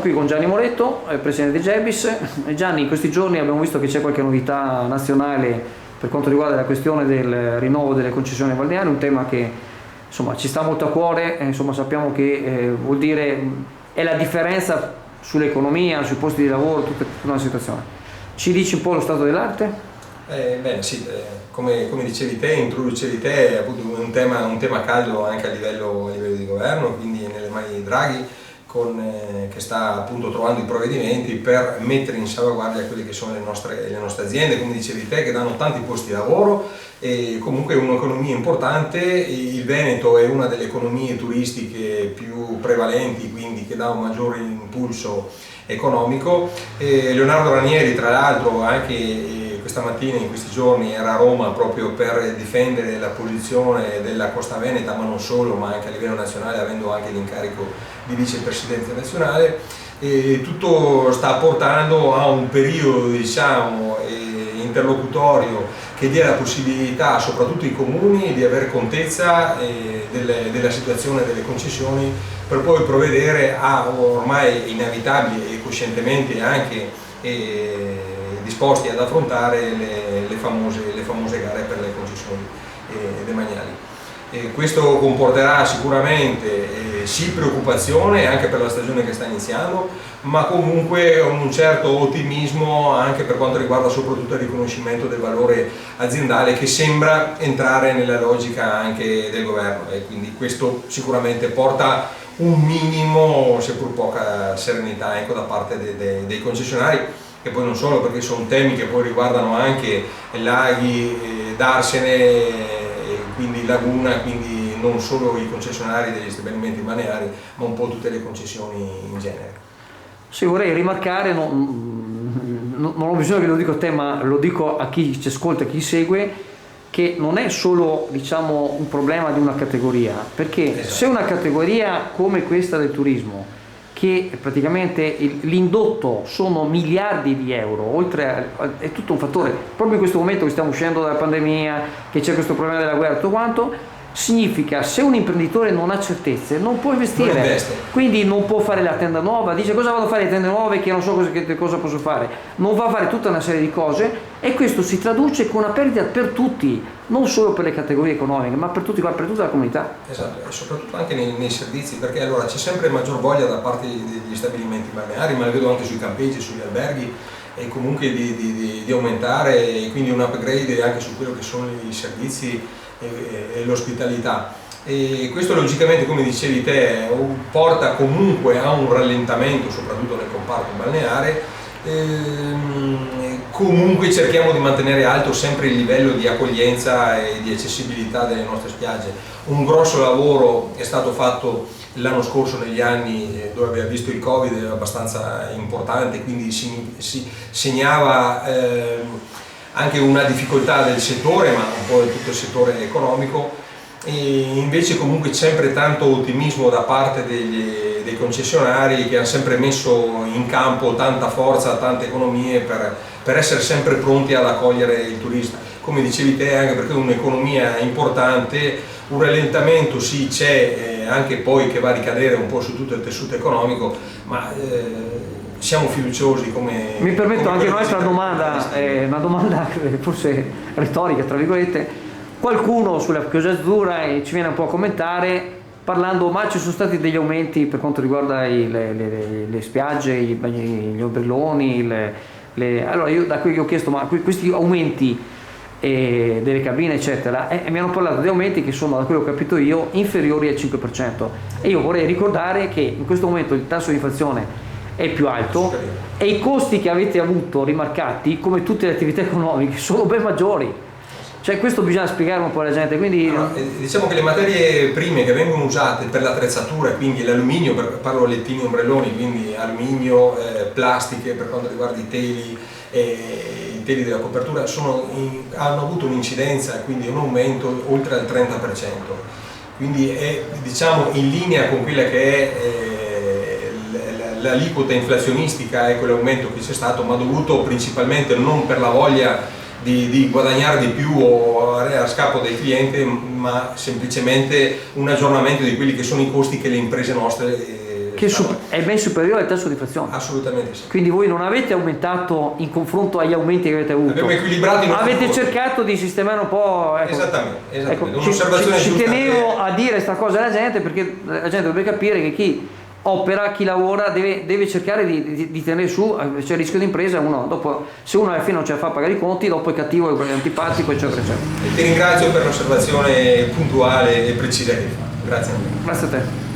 qui con Gianni Moretto, presidente di Gebis. Gianni, in questi giorni abbiamo visto che c'è qualche novità nazionale per quanto riguarda la questione del rinnovo delle concessioni balneari, un tema che insomma ci sta molto a cuore, insomma sappiamo che vuol dire è la differenza sull'economia, sui posti di lavoro, tutta una situazione. Ci dici un po' lo stato dell'arte? Bene, sì, come dicevi te, introducevi te, è appunto un tema caldo anche a livello di governo, quindi nelle mani di Draghi, che sta appunto trovando i provvedimenti per mettere in salvaguardia quelle che sono le nostre aziende, come dicevi te, che danno tanti posti di lavoro e comunque un'economia importante. Il Veneto è una delle economie turistiche più prevalenti, quindi che dà un maggiore impulso economico. Leonardo Ranieri, tra l'altro, anche questa mattina, in questi giorni, era a Roma proprio per difendere la posizione della Costa Veneta, ma non solo, ma anche a livello nazionale, avendo anche l'incarico di vicepresidente nazionale. Tutto sta portando a un periodo, diciamo, interlocutorio che dia la possibilità soprattutto ai comuni di avere contezza della situazione delle concessioni, per poi provvedere a, ormai inevitabili e coscientemente anche disposti ad affrontare le famose gare per le concessioni demaniali. Questo comporterà sicuramente sì preoccupazione anche per la stagione che sta iniziando, ma comunque un certo ottimismo anche per quanto riguarda soprattutto il riconoscimento del valore aziendale, che sembra entrare nella logica anche del governo, e quindi questo sicuramente porta un minimo, seppur poca, serenità, ecco, da parte dei concessionari, e poi non solo, perché sono temi che poi riguardano anche laghi d'Arsene, quindi laguna, quindi non solo i concessionari degli stabilimenti balneari, ma un po' tutte le concessioni in genere. Sì, vorrei rimarcare, non ho bisogno che lo dico a te, ma lo dico a chi ci ascolta, a chi segue, che non è solo, diciamo, un problema di una categoria, perché esatto, se una categoria come questa del turismo, che praticamente l'indotto sono miliardi di euro, è tutto un fattore, proprio in questo momento che stiamo uscendo dalla pandemia, che c'è questo problema della guerra, tutto quanto, significa, se un imprenditore non ha certezze non può investire, quindi non può fare la tenda nuova, dice cosa vado a fare le tende nuove che non so cosa posso fare, non va a fare tutta una serie di cose, e questo si traduce con una perdita per tutti, non solo per le categorie economiche, ma per tutti, per tutta la comunità. Esatto, e soprattutto anche nei servizi, perché allora c'è sempre maggior voglia da parte degli stabilimenti balneari, ma lo vedo anche sui campeggi, sugli alberghi, e comunque di aumentare, e quindi un upgrade anche su quello che sono i servizi e l'ospitalità. E questo logicamente, come dicevi te, porta comunque a un rallentamento soprattutto nel comparto balneare. Comunque cerchiamo di mantenere alto sempre il livello di accoglienza e di accessibilità delle nostre spiagge. Un grosso lavoro è stato fatto l'anno scorso, negli anni dove abbiamo visto il Covid, abbastanza importante, quindi si segnava anche una difficoltà del settore, ma un po' di tutto il settore economico, e invece comunque sempre tanto ottimismo da parte dei concessionari, che hanno sempre messo in campo tanta forza, tante economie per essere sempre pronti ad accogliere il turista. Come dicevi te, anche perché è un'economia importante, un rallentamento sì c'è, anche poi che va a ricadere un po' su tutto il tessuto economico, ma siamo fiduciosi come... Mi permetto anche un'altra domanda, una domanda forse retorica, tra virgolette. Qualcuno sulla Chiesa Azzurra ci viene un po' a commentare, parlando, ma ci sono stati degli aumenti per quanto riguarda le spiagge, gli ombrelloni, allora io da qui ho chiesto, ma questi aumenti delle cabine eccetera, mi hanno parlato di aumenti che sono, da quello che ho capito io, inferiori al 5%, e io vorrei ricordare che in questo momento il tasso di inflazione è più alto e i costi che avete avuto rimarcati, come tutte le attività economiche, sono ben maggiori. Cioè questo bisogna spiegare un po' alla gente. Quindi diciamo che le materie prime che vengono usate per l'attrezzatura, quindi l'alluminio, parlo lettini ombrelloni, quindi alluminio, plastiche per quanto riguarda i teli della copertura, hanno avuto un'incidenza, quindi un aumento oltre al 30%, quindi è, diciamo, in linea con quella che è l'aliquota inflazionistica e quell'aumento che c'è stato, ma dovuto principalmente non per la voglia di guadagnare di più o a scapito del cliente, ma semplicemente un aggiornamento di quelli che sono i costi che le imprese nostre è ben superiore al tasso di inflazione. Assolutamente sì. Quindi voi non avete aumentato in confronto agli aumenti che avete avuto. Abbiamo equilibrato i nostri avete costi. cercato di sistemare un po'. Ecco, Esattamente. ecco, Un'osservazione ci giusta. tenevo a dire questa cosa alla gente, perché la gente dovrebbe capire che chi opera, chi lavora deve cercare di tenere su, c'è il rischio di impresa, dopo, se uno alla fine non ce la fa a pagare i conti, dopo è cattivo, è antipatico, eccetera, eccetera. E ti ringrazio per l'osservazione puntuale e precisa che hai fatto. Grazie a te. Grazie a te.